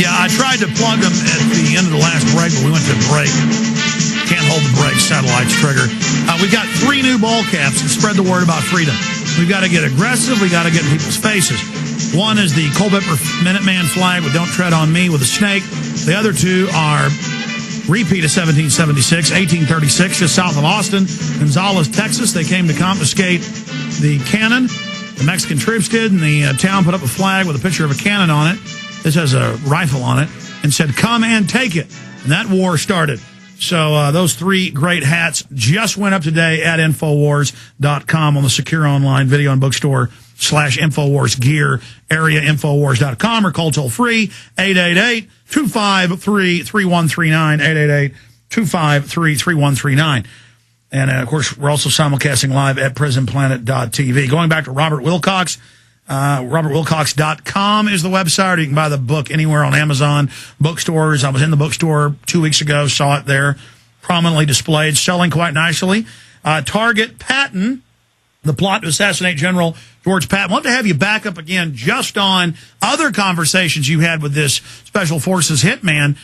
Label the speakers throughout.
Speaker 1: Yeah, I tried to plug them at the end of the last break, but we went to break. Can't hold the break, satellite's trigger. We've got 3 new ball caps to spread the word about freedom. We've got to get aggressive. We've got to get in people's faces. One is the Culpeper Minuteman flag with Don't Tread on Me with a snake. The other 2 are repeat of 1776, 1836, just south of Austin, Gonzales, Texas. They came to confiscate the cannon. The Mexican troops did, and the town put up a flag with a picture of a cannon on it. This has a rifle on it, and said, "Come and take it." And that war started. So those 3 great hats just went up today at Infowars.com on the secure online video and bookstore /Infowars gear area, Infowars.com, or call toll free 888-253-3139, 888-253-3139. And, of course, we're also simulcasting live at prisonplanet.tv. Going back to Robert Wilcox, robertwilcox.com is the website, or you can buy the book anywhere on Amazon, bookstores. I was in the bookstore 2 weeks ago, saw it there, prominently displayed, selling quite nicely. Target, Patton, The Plot to Assassinate General George Patton. I'd love to have you back up again just on other conversations you had with this Special Forces hitman.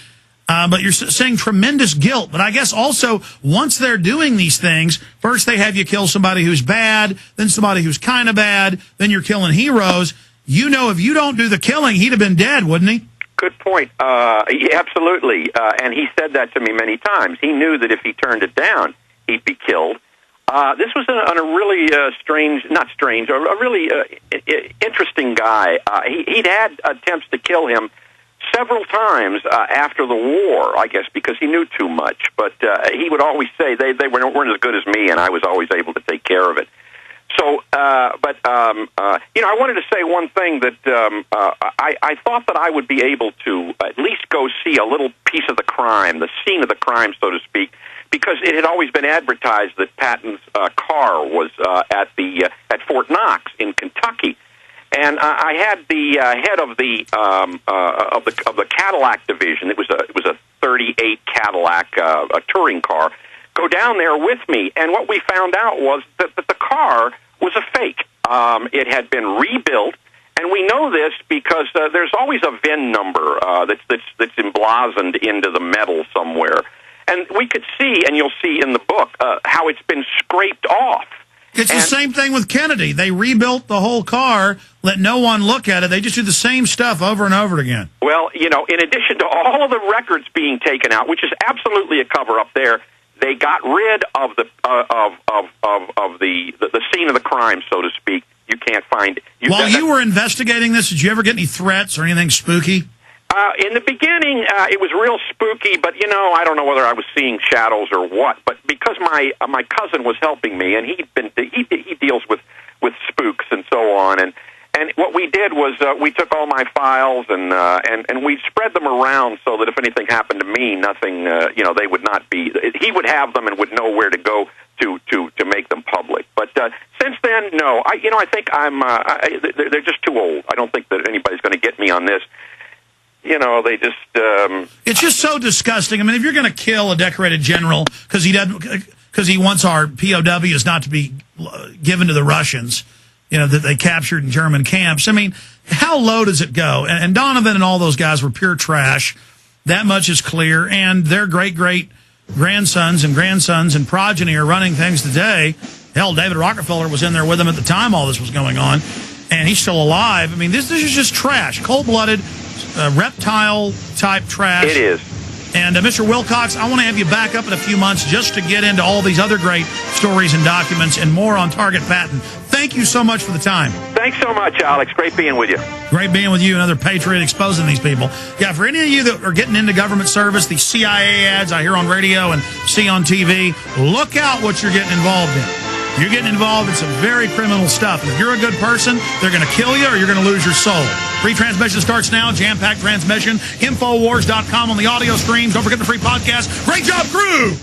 Speaker 1: But you're saying tremendous guilt. But I guess also, once they're doing these things, first they have you kill somebody who's bad, then somebody who's kind of bad, then you're killing heroes. You know, if you don't do the killing, he'd have been dead, wouldn't he?
Speaker 2: Good point. Yeah, absolutely. And he said that to me many times. He knew that if he turned it down, he'd be killed. This was on a really a really interesting guy. He'd had attempts to kill him several times after the war, I guess, because he knew too much. But he would always say they weren't as good as me, and I was always able to take care of it. So, I wanted to say one thing that I thought that I would be able to at least go see a little piece of the crime, the scene of the crime, so to speak, because it had always been advertised that Patton's car was at Fort Knox in Kentucky. And I had the head of the Cadillac division. It was a '38 Cadillac, a touring car. Go down there with me, and what we found out was that the car was a fake. It had been rebuilt, and we know this because there's always a VIN number that's emblazoned into the metal somewhere, and we could see, and you'll see in the book, how it's been scraped off.
Speaker 1: It's the same thing with Kennedy. They rebuilt the whole car, let no one look at it. They just do the same stuff over and over again.
Speaker 2: Well, in addition to all of the records being taken out, which is absolutely a cover-up there, they got rid of the scene of the crime, so to speak. You can't find it.
Speaker 1: While you were investigating this, did you ever get any threats or anything spooky?
Speaker 2: In the beginning, it was real spooky, but, I don't know whether I was seeing shadows or what. But because my cousin was helping me, and he deals with spooks and so on, and what we did was we took all my files and we spread them around so that if anything happened to me, nothing, they would not be. He would have them and would know where to go to make them public. But since then, no. I think they're just too old. I don't think that anybody's going to get me on this. They just...
Speaker 1: It's just so disgusting. I mean, if you're going to kill a decorated general because he wants our POWs not to be given to the Russians, that they captured in German camps, I mean, how low does it go? And Donovan and all those guys were pure trash. That much is clear. And their great-great-grandsons and progeny are running things today. Hell, David Rockefeller was in there with them at the time all this was going on, and he's still alive. I mean, this is just trash. Cold-blooded, reptile-type trash.
Speaker 2: It is.
Speaker 1: And Mr. Wilcox, I want to have you back up in a few months just to get into all these other great stories and documents and more on Target Patton. Thank you so much for the time.
Speaker 2: Thanks so much, Alex. Great being with you.
Speaker 1: Great being with you, another patriot exposing these people. Yeah, for any of you that are getting into government service, the CIA ads I hear on radio and see on TV, look out what you're getting involved in. You're getting involved in some very criminal stuff. And if you're a good person, they're going to kill you or you're going to lose your soul. Free transmission starts now. Jam-packed transmission. Infowars.com on the audio streams. Don't forget the free podcast. Great job, crew!